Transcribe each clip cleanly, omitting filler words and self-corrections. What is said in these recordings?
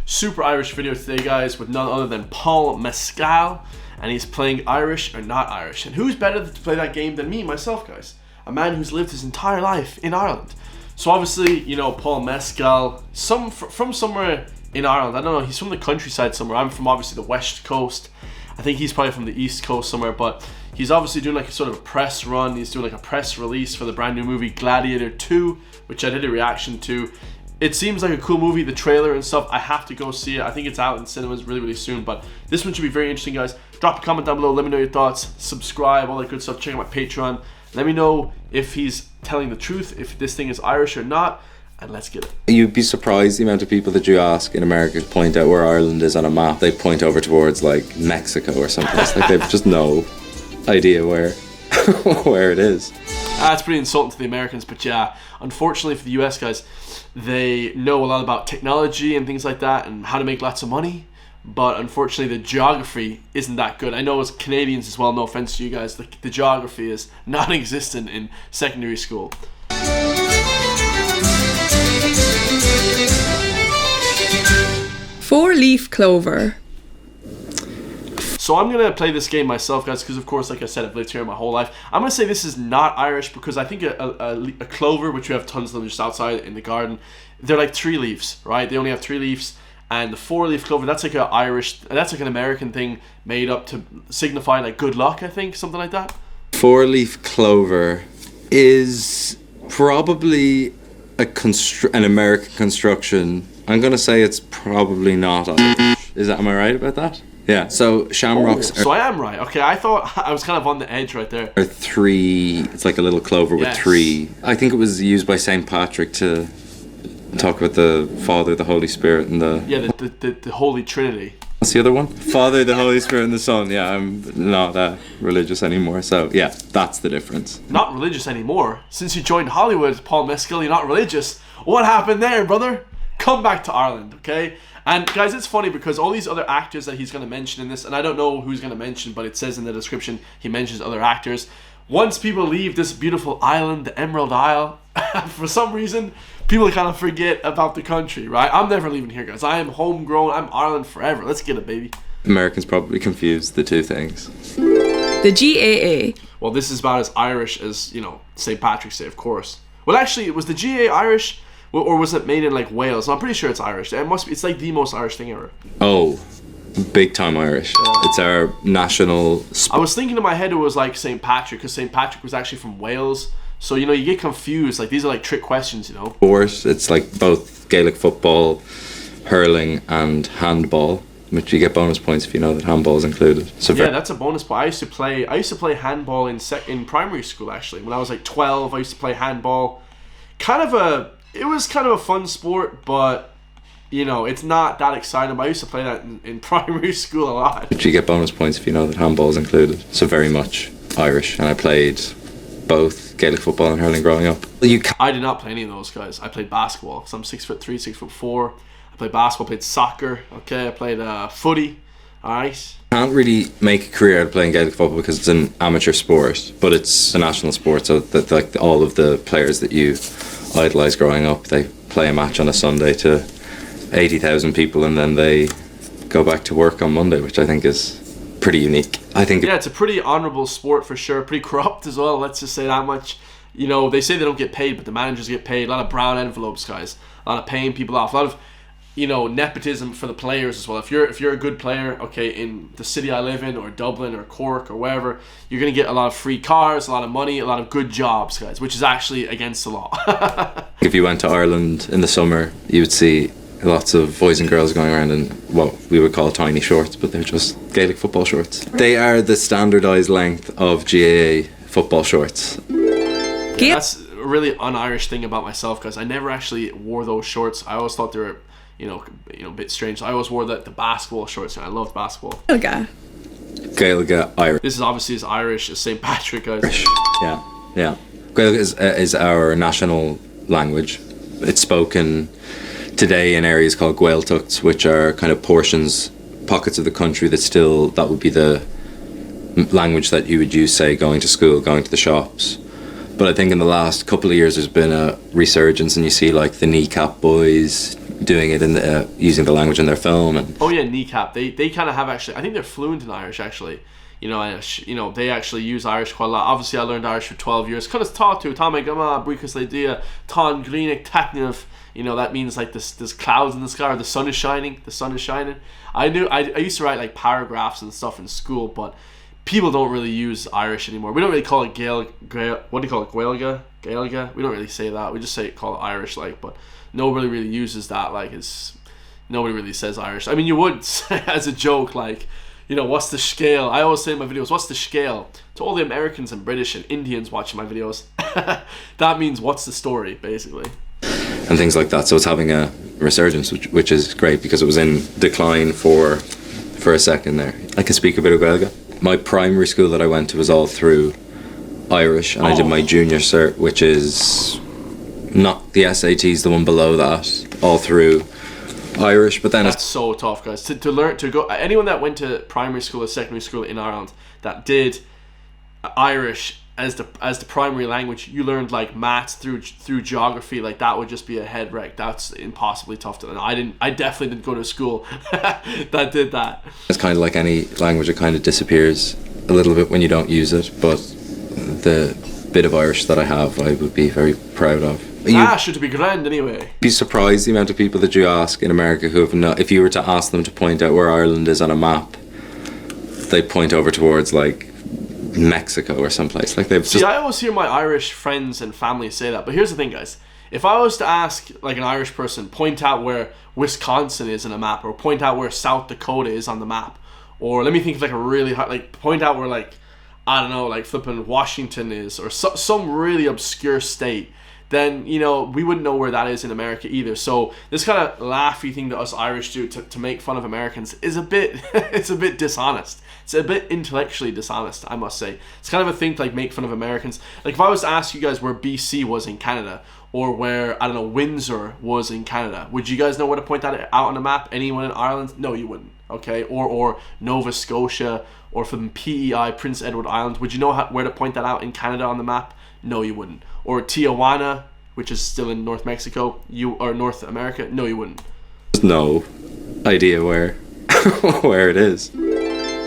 super Irish video today, guys, with none other than Paul Mescal, and he's playing Irish or not Irish. And who's better to play that game than me, myself, guys? A man who's lived his entire life in Ireland. So obviously, you know, Paul Mescal, from somewhere in Ireland. I don't know, he's from the countryside somewhere. I'm from obviously the west coast. I think he's probably from the east coast somewhere, but he's obviously doing like a sort of a press run. He's doing like a press release for the brand new movie Gladiator 2, which I did a reaction to. It seems like a cool movie, the trailer and stuff. I have to go see it. I think it's out in cinemas really, really soon, but this one should be very interesting, guys. Drop a comment down below, let me know your thoughts, subscribe, all that good stuff. Check out my Patreon. Let me know if he's telling the truth, if this thing is Irish or not, and let's get it. You'd be surprised the amount of people that you ask in America to point out where Ireland is on a map. They point over towards like Mexico or something. It's like they've just no idea where where it is. That's pretty insulting to the Americans, but yeah, unfortunately for the US, guys, they know a lot about technology and things like that and how to make lots of money, but unfortunately the geography isn't that good. I know as Canadians as well, no offense to you guys, the geography is non-existent in secondary school. Four-leaf clover. So I'm going to play this game myself, guys, because of course, like I said, I've lived here my whole life. I'm going to say this is not Irish because I think a clover, which we have tons of them just outside in the garden, they're like 3 leaves, right? They only have 3 leaves. And the 4-leaf clover, that's like that's like an American thing made up to signify like good luck, I think, something like that. 4-leaf clover is probably an American construction. I'm going to say it's probably not Irish. Am I right about that? Yeah, so shamrocks So I am right. Okay, I thought I was kind of on the edge right there. Are 3, it's like a little clover with 3. I think it was used by St. Patrick to talk about the Father, the Holy Spirit, and the... Yeah, the Holy Trinity. What's the other one? Father, the Holy Spirit, and the Son. Yeah, I'm not religious anymore, so yeah, that's the difference. Not religious anymore? Since you joined Hollywood, Paul Mescal, you're not religious. What happened there, brother? Come back to Ireland, okay? And guys, it's funny because all these other actors that he's going to mention in this, and I don't know who's going to mention, but it says in the description he mentions other actors. Once people leave this beautiful island, the Emerald Isle, for some reason, people kind of forget about the country, right? I'm never leaving here, guys. I am homegrown. I'm Ireland forever. Let's get it, baby. Americans probably confuse the two things. The GAA. Well, this is about as Irish as, you know, St. Patrick's Day, of course. Well, actually, was the GAA Irish? Or was it made in like Wales? I'm pretty sure it's Irish. It must be. It's like the most Irish thing ever. Oh, big time Irish. It's our national I was thinking in my head it was like St. Patrick, because St. Patrick was actually from Wales. So, you know, you get confused. Like, these are like trick questions, you know. sport. It's like both Gaelic football, hurling, and handball, which you get bonus points if you know that handball is included. So yeah, that's a bonus point. I used to play handball in primary school, actually. When I was like 12, I used to play handball. It was kind of a fun sport, but you know, it's not that exciting. But I used to play that in primary school a lot. But you get bonus points if you know that handball is included. So very much Irish. And I played both Gaelic football and hurling growing up. I did not play any of those, guys. I played basketball because I'm 6'3", 6'4". I played basketball, played soccer. Okay, I played footy. Alright. Can't really make a career out of playing Gaelic football because it's an amateur sport, but it's a national sport. So that like all of the players that you idolise growing up, they play a match on a Sunday to 80,000 people, and then they go back to work on Monday, which I think is pretty unique. I think it's a pretty honourable sport for sure. Pretty corrupt as well. Let's just say that much. You know, they say they don't get paid, but the managers get paid. A lot of brown envelopes, guys. A lot of paying people off. A lot of, you know, nepotism for the players as well. If you're a good player, okay, in the city I live in, or Dublin, or Cork, or wherever, you're gonna get a lot of free cars, a lot of money, a lot of good jobs, guys, which is actually against the law. If you went to Ireland in the summer, you would see lots of boys and girls going around in what we would call tiny shorts, but they're just Gaelic football shorts. They are the standardised length of GAA football shorts. Yeah, that's a really un-Irish thing about myself, because I never actually wore those shorts. I always thought they were, you know, a bit strange. I always wore the basketball shorts, and I loved basketball. Gaeilge Irish. This is obviously as Irish as St. Patrick, guys. Yeah. Gaeilge is our national language. It's spoken today in areas called Gaeltachts, which are kind of pockets of the country that would be the language that you would use, say, going to school, going to the shops. But I think in the last couple of years there's been a resurgence, and you see like the kneecap boys doing it in the using the language in their film. And Oh yeah, kneecap. They kind of have actually. I think they're fluent in Irish actually. They actually use Irish quite a lot. Obviously, I learned Irish for 12 years. Kind of taught to Tommy Gama, Bricus Lydia, Ton Greenic Techniv. That means like there's clouds in the sky, or the sun is shining. The sun is shining. I used to write like paragraphs and stuff in school, but people don't really use Irish anymore. We don't really call it what do you call it? Gaelga? We don't really say that. We just call it Irish, but nobody really uses that. Nobody really says Irish. I mean, you would say as a joke, what's the scale? I always say in my videos, what's the scale? To all the Americans and British and Indians watching my videos, that means what's the story, basically. And things like that. So it's having a resurgence, which is great, because it was in decline for a second there. I can speak a bit of Gaeilge. My primary school that I went to was all through Irish, and I did my junior cert, which is not the SATs, the one below that, all through Irish. But then that's so tough, guys. To learn to go. Anyone that went to primary school or secondary school in Ireland that did Irish as the primary language, you learned maths through geography, that would just be a head wreck. That's impossibly tough to learn. I definitely didn't go to a school that did that. It's kind of like any language, it kind of disappears a little bit when you don't use it, but the bit of Irish that I have, I would be very proud of. Should be grand anyway. Be surprised the amount of people that you ask in America who have if you were to ask them to point out where Ireland is on a map, they point over towards Mexico or someplace. See, I always hear my Irish friends and family say that, but here's the thing, guys. If I was to ask an Irish person, point out where Wisconsin is on a map, or point out where South Dakota is on the map, or let me think of a really hard, point out where I don't know, flipping Washington is, or some really obscure state, then we wouldn't know where that is in America either. So this kind of laughy thing that us Irish do to make fun of Americans is a bit it's a bit dishonest. It's a bit intellectually dishonest, I must say. It's kind of a thing to make fun of Americans. If I was to ask you guys where BC was in Canada, or where, I don't know, Windsor was in Canada, would you guys know where to point that out on the map? Anyone in Ireland? No, you wouldn't. Okay, or Nova Scotia, or from PEI, Prince Edward Island, would you know where to point that out in Canada on the map? No, you wouldn't. Or Tijuana, which is still in North Mexico, or North America? No, you wouldn't. No idea where where it is.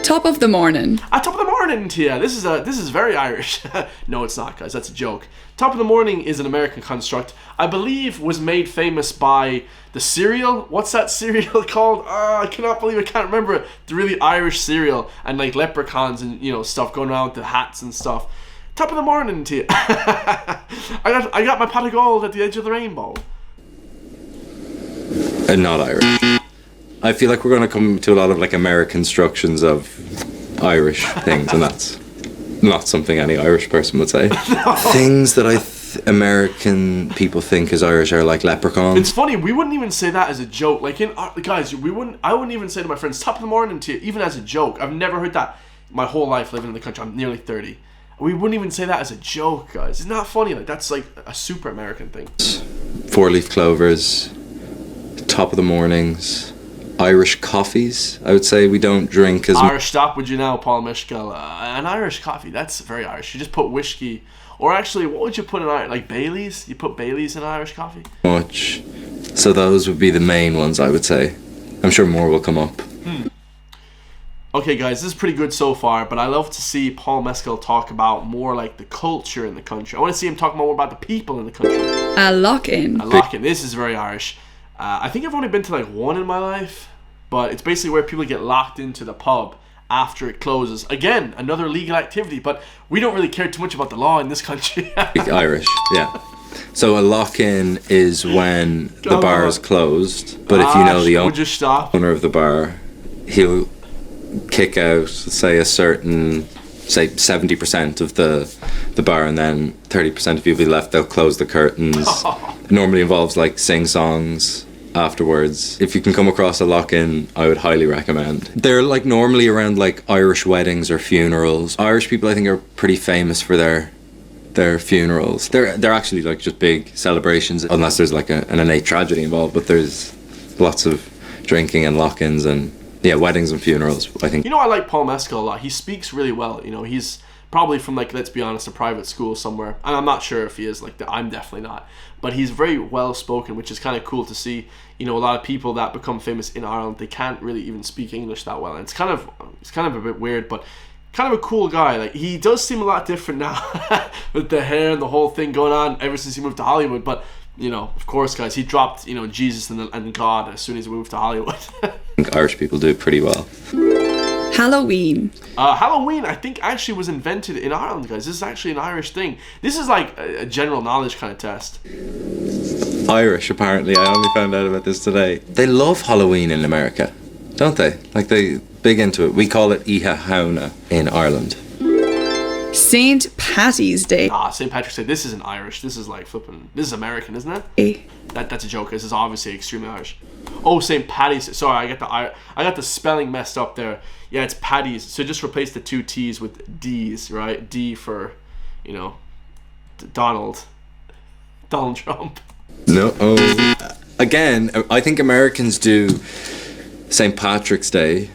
Top of the morning. Top of the morning to you. This is very Irish. No, it's not, guys. That's a joke. Top of the morning is an American construct. I believe was made famous by the cereal. What's that cereal called? I cannot believe I can't remember it. The really Irish cereal, and leprechauns and stuff going around with the hats and stuff. Top of the morning to you. I got my pot of gold at the edge of the rainbow. And not Irish. I feel like we're going to come to a lot of American constructions of Irish things, and that's not something any Irish person would say. No. Things that American people think is Irish are leprechauns. It's funny, we wouldn't even say that as a joke. Guys, I wouldn't even say to my friends, top of the morning to you, even as a joke. I've never heard that my whole life living in the country. I'm nearly 30. We wouldn't even say that as a joke, guys. Isn't that funny? That's a super American thing. 4-leaf clovers, top of the mornings, Irish coffees. I would say we don't drink as Irish stop, would you now, Paul Mescal? An Irish coffee, that's very Irish. You just put whiskey, or actually, what would you put in Irish? Baileys? You put Baileys in Irish coffee? Much. So those would be the main ones, I would say. I'm sure more will come up. Okay, guys, this is pretty good so far, but I love to see Paul Mescal talk about more the culture in the country. I want to see him talk more about the people in the country. A lock-in. A lock-in. This is very Irish. I think I've only been to one in my life, but it's basically where people get locked into the pub after it closes. Again, another legal activity, but we don't really care too much about the law in this country. Irish, yeah. So a lock-in is when the bar is closed, but if you know the owner of the bar, he'll kick out, say, a certain, say, 70% of the bar, and then 30% of you will be left. They'll close the curtains. It normally involves sing-songs afterwards. If you can come across a lock-in, I would highly recommend. They're normally around Irish weddings or funerals. Irish people, I think, are pretty famous for their funerals. They're actually just big celebrations, unless there's an innate tragedy involved, but there's lots of drinking and lock-ins and weddings and funerals, I think. I like Paul Mescal a lot. He speaks really well. He's probably from like, let's be honest, a private school somewhere. And I'm not sure if he is like that. I'm definitely not. But he's very well spoken, which is kind of cool to see. You know, a lot of people that become famous in Ireland, they can't really even speak English that well. And it's kind of a bit weird, but kind of a cool guy. Like, he does seem a lot different now with the hair and the whole thing going on ever since he moved to Hollywood. But, you know, of course, guys, he dropped, you know, Jesus and God as soon as he moved to Hollywood. I think Irish people do it pretty well. Halloween. Halloween, I think, actually was invented in Ireland, guys. This is actually an Irish thing. This is like a general knowledge kind of test. Irish, apparently. I only found out about this today. They love Halloween in America, don't they? Like, they big into it. We call it Iha Hauna in Ireland. St. Patty's Day. St. Patrick's Day. This isn't Irish. This is like flipping. This is American, isn't it? Eh. That's a joke. This is obviously extremely Irish. Oh, St. Patty's. Sorry, I got the spelling messed up there. Yeah, it's Patty's. So just replace the 2 T's with D's, right? D for, you know, Donald Trump. No. Again, I think Americans do St. Patrick's Day,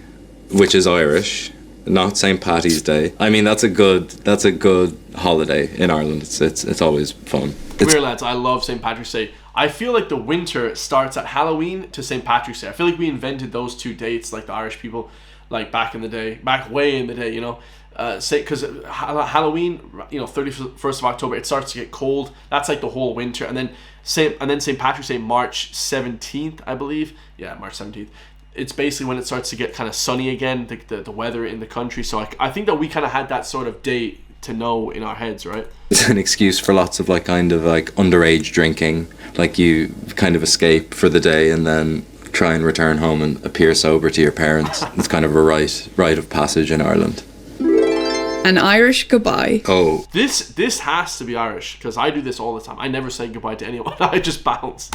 which is Irish, not St. Patty's Day. I mean, that's a good holiday in Ireland. It's always fun. Come here, lads. I love St. Patrick's Day. I feel like the winter starts at Halloween to St. Patrick's Day. I feel like we invented those 2 dates, like the Irish people, like back way in the day, you know. Because Halloween, you know, 31st of October, it starts to get cold. That's like the whole winter, and then St. Patrick's Day, March 17th, I believe. Yeah, March 17th. It's basically when it starts to get kind of sunny again, the weather in the country. So I think that we kind of had that sort of date to know in our heads, right? It's an excuse for lots of like kind of like underage drinking. Like, you kind of escape for the day and then try and return home and appear sober to your parents. It's kind of a rite of passage in Ireland. An Irish goodbye. Oh. This has to be Irish, because I do this all the time. I never say goodbye to anyone. I just bounce.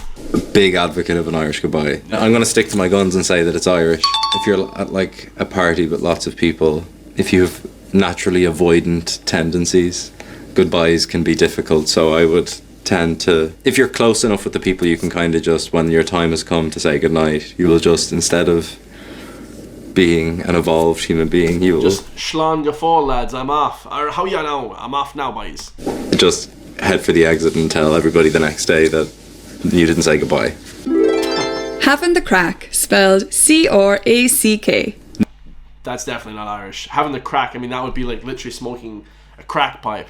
Big advocate of an Irish goodbye. I'm going to stick to my guns and say that it's Irish. If you're at like a party with lots of people, if you have naturally avoidant tendencies, goodbyes can be difficult. So I would tend to, if you're close enough with the people, you can kind of just, when your time has come to say goodnight, you will just, instead of being an evolved human being, you will just slán go fóill, lads, I'm off. Or how ya know? I'm off now, boys. Just head for the exit and tell everybody the next day that you didn't say goodbye. Having the crack, spelled C-R-A-C-K. That's definitely not Irish. Having the crack, I mean, that would be like literally smoking a crack pipe.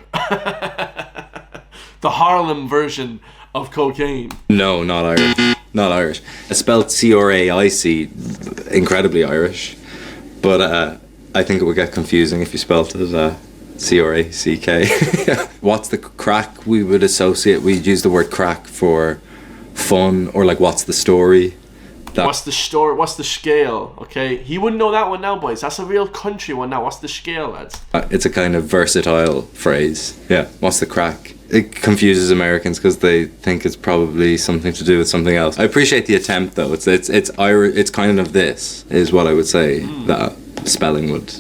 The Harlem version of cocaine. No, not Irish. Not Irish. It's spelled C-R-A-I-C, incredibly Irish. But I think it would get confusing if you spelled it C-R-A-C-K. What's the crack? We would use the word crack for fun, or like, what's the story? What's the story? What's the scale? Okay, he wouldn't know that one now, boys. That's a real country one now. What's the scale, lads? It's a kind of versatile phrase. Yeah. What's the crack? It confuses Americans because they think it's probably something to do with something else. I appreciate the attempt, though. It's Irish. It's kind of this is what I would say that spelling would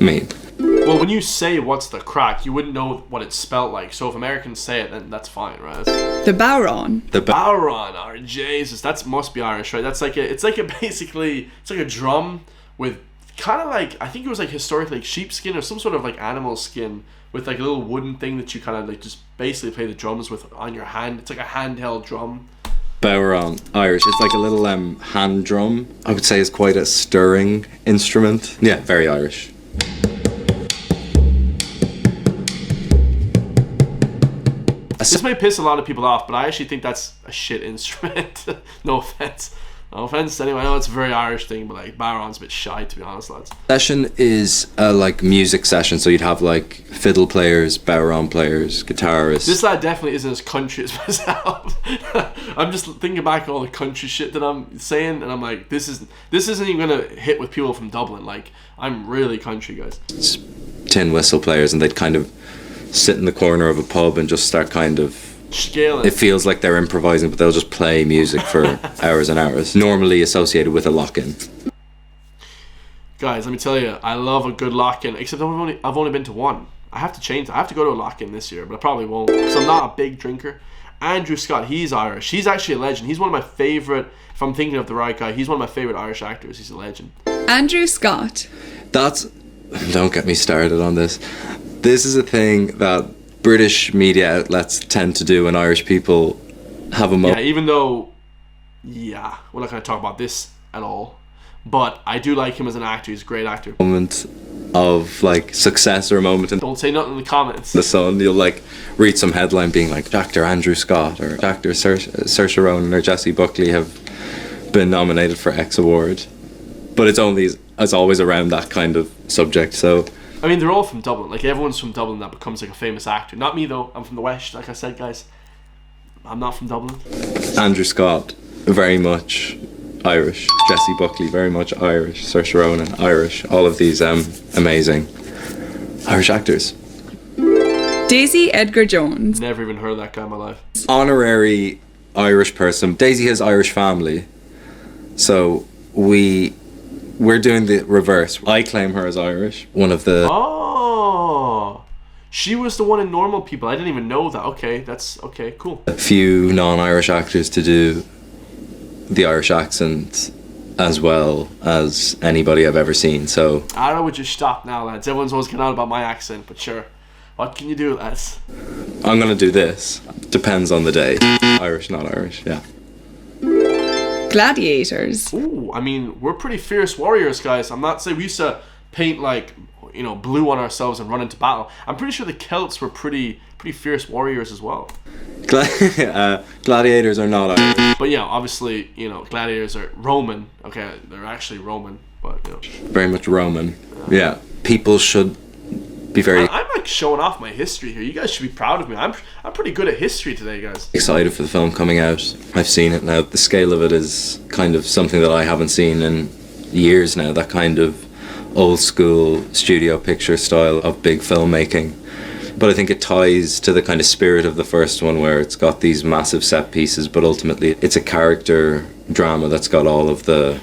mean. Well, when you say what's the crack, you wouldn't know what it's spelled like. So if Americans say it, then that's fine, right? The Bowron. The Bowron, oh Jesus, that must be Irish, right? That's like it's like a drum with kind of like, I think it was like historically like sheepskin or some sort of like animal skin with like a little wooden thing that you kind of like just basically play the drums with on your hand. It's like a handheld drum. Bowron, Irish. It's like a little hand drum. I would say it's quite a stirring instrument. Yeah, very Irish. This may piss a lot of people off, but I actually think that's a shit instrument. No offense. No offense to anyone. I know it's a very Irish thing, but like Bowron's a bit shy, to be honest, lads. Session is a like music session, so you'd have like fiddle players, Bowron players, guitarists. This lad definitely isn't as country as myself. I'm just thinking back all the country shit that I'm saying, and I'm like, this isn't even gonna hit with people from Dublin. Like, I'm really country, guys. It's tin whistle players, and they'd kind of sit in the corner of a pub and just start kind of scaling. It feels like they're improvising, but they'll just play music for hours and hours. Normally associated with a lock-in. Guys, let me tell you, I love a good lock-in. Except I've only been to one. I have to change. I have to go to a lock-in this year, but I probably won't because I'm not a big drinker. Andrew Scott, he's Irish. He's actually a legend. He's one of my favorite. If I'm thinking of the right guy, he's one of my favorite Irish actors. He's a legend. Andrew Scott. Don't get me started on this. This is a thing that British media outlets tend to do when Irish people have a Yeah, even though, yeah, we're not going to talk about this at all. But I do like him as an actor. He's a great actor. moment of like success or a moment in Don't say nothing in the comments. the sun, you'll like read some headline being like Dr. Andrew Scott or Dr. Saoirse Ronan or Jessie Buckley have been nominated for X award, but it's always around that kind of subject. So I mean, they're all from Dublin. Like, everyone's from Dublin that becomes like a famous actor. Not me though. I'm from the West. Like I said, guys, I'm not from Dublin. Andrew Scott, very much Irish. Jessie Buckley, very much Irish. Saoirse Ronan, Irish. All of these amazing Irish actors. Daisy Edgar Jones. Never even heard of that guy in my life. Honorary Irish person. Daisy has Irish family, so we're doing the reverse. I claim her as Irish. One of the Oh, she was the one in Normal People. I didn't even know that. Okay, that's okay. Cool. few non-Irish actors to do the Irish accent as well as anybody I've ever seen. So I would just stop now, lads. Everyone's always getting on about my accent, but sure. What can you do, lads? I'm gonna do this. Depends on the day. Irish, not Irish. Yeah. Gladiators. Ooh, I mean, we're pretty fierce warriors, guys. I'm not saying we used to paint like, blue on ourselves and run into battle. I'm pretty sure the Celts were pretty fierce warriors as well. Gladiators are not Irish. But yeah, obviously, gladiators are Roman. Okay, they're actually Roman, but Very much Roman. Yeah. People should be very I'm like showing off my history here. You guys should be proud of me. I'm pretty good at history today, guys. excited for the film coming out. I've seen it now. The scale of it is kind of something that I haven't seen in years now. That kind of old school studio picture style of big filmmaking. But I think it ties to the kind of spirit of the first one, where it's got these massive set pieces, but ultimately it's a character drama that's got all of the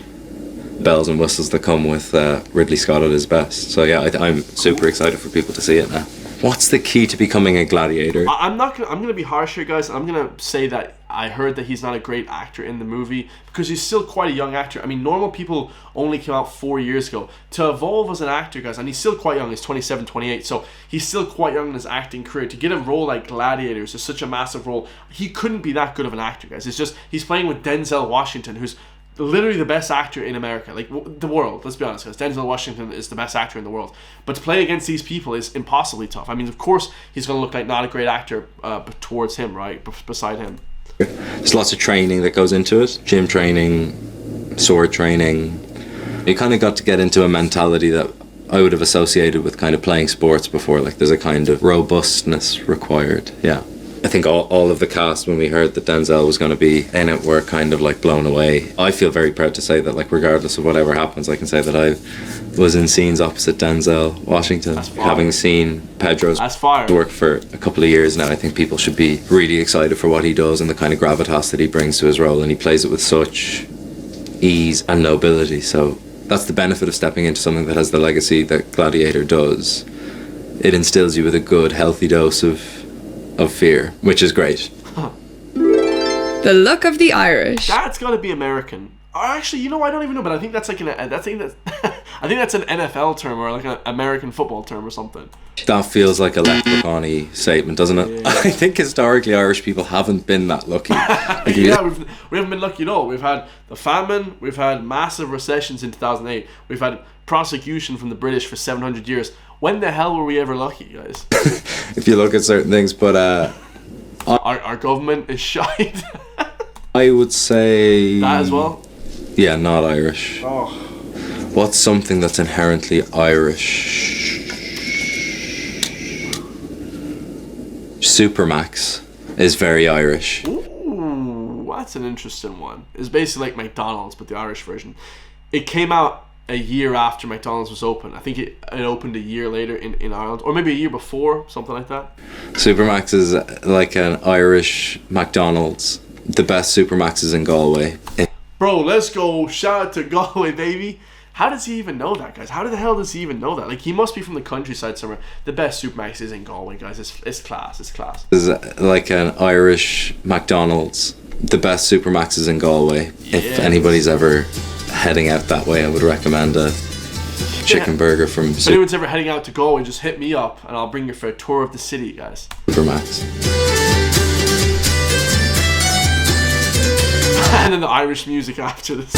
bells and whistles that come with Ridley Scott at his best. So yeah, I'm super excited for people to see it now. What's the key to becoming a gladiator? I'm gonna be harsh here, guys. I'm gonna say that I heard that he's not a great actor in the movie because he's still quite a young actor. I mean, Normal People only came out 4 years ago. To evolve as an actor, guys, and he's still quite young. He's 27, 28, so he's still quite young in his acting career. To get a role like Gladiators is such a massive role. He couldn't be that good of an actor, guys. It's just he's playing with Denzel Washington, who's literally the best actor in America, like the world. Let's be honest, guys. Denzel Washington is the best actor in the world. But to play against these people is impossibly tough. I mean, of course, he's going to look like not a great actor towards him, right? Beside him. There's lots of training that goes into it. Gym training, sword training. You kind of got to get into a mentality that I would have associated with kind of playing sports before. Like, there's a kind of robustness required. Yeah. I think all of the cast, when we heard that Denzel was going to be in it, were kind of like blown away. I feel very proud to say that, like, regardless of whatever happens, I can say that I was in scenes opposite Denzel Washington. Having seen Pedro's work for a couple of years now, I think people should be really excited for what he does and the kind of gravitas that he brings to his role, and he plays it with such ease and nobility. So that's the benefit of stepping into something that has the legacy that Gladiator does. It instills you with a good, healthy dose of fear, which is great. The look of the Irish. That's got to be American. Or actually, I don't even know, but I think that's like I think that's an NFL term or like an American football term or something. That feels like a leprechaun-y statement, doesn't it? Yeah. I think historically Irish people haven't been that lucky. Yeah, we haven't been lucky at all. We've had the famine, we've had massive recessions in 2008, we've had prosecution from the British for 700 years. When the hell were we ever lucky, guys? If you look at certain things, but our government is shite. I would say that as well. Yeah, not Irish. Oh. What's something that's inherently Irish? Supermax is very Irish. Ooh, that's an interesting one. It's basically like McDonald's, but the Irish version. It came out a year after McDonald's was open. I think it opened a year later in Ireland, or maybe a year before, something like that. Supermax is like an Irish McDonald's. The best Supermax is in Galway. Bro, let's go. Shout out to Galway, baby. How does he even know that, guys? How the hell does he even know that? Like, he must be from the countryside somewhere. The best Supermax is in Galway, guys. It's class. It's class. Is like an Irish McDonald's. The best Supermax is in Galway. If anybody's ever heading out that way, I would recommend it. chicken burger from If anyone's ever heading out to Galway, just hit me up and I'll bring you for a tour of the city, guys. Supermax. And then the Irish music after this.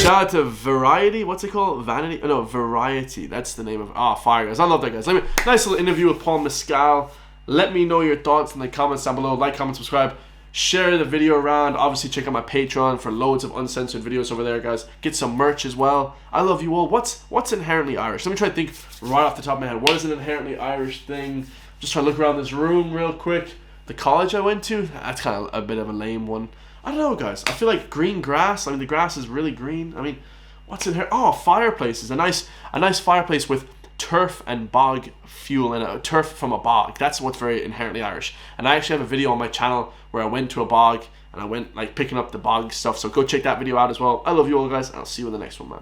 Shout out to Variety. What's it called? Vanity? Oh, no, Variety. That's the name of. Fire, guys. I love that, guys. Nice little interview with Paul Mescal. Let me know your thoughts in the comments down below. Like, comment, subscribe. Share the video around. Obviously, check out my Patreon for loads of uncensored videos over there, guys. Get some merch as well. I love you all. What's inherently Irish? Let me try to think right off the top of my head. What is an inherently Irish thing? Just try to look around this room real quick. The college I went to, that's kind of a bit of a lame one. I don't know, guys. I feel like green grass. I mean, the grass is really green. I mean, what's in here? Oh, fireplaces. A nice fireplace with turf and bog fuel and a turf from a bog. That's what's very inherently Irish. And I actually have a video on my channel where I went to a bog and I went like picking up the bog stuff. So go check that video out as well. I love you all, guys, and I'll see you in the next one, man.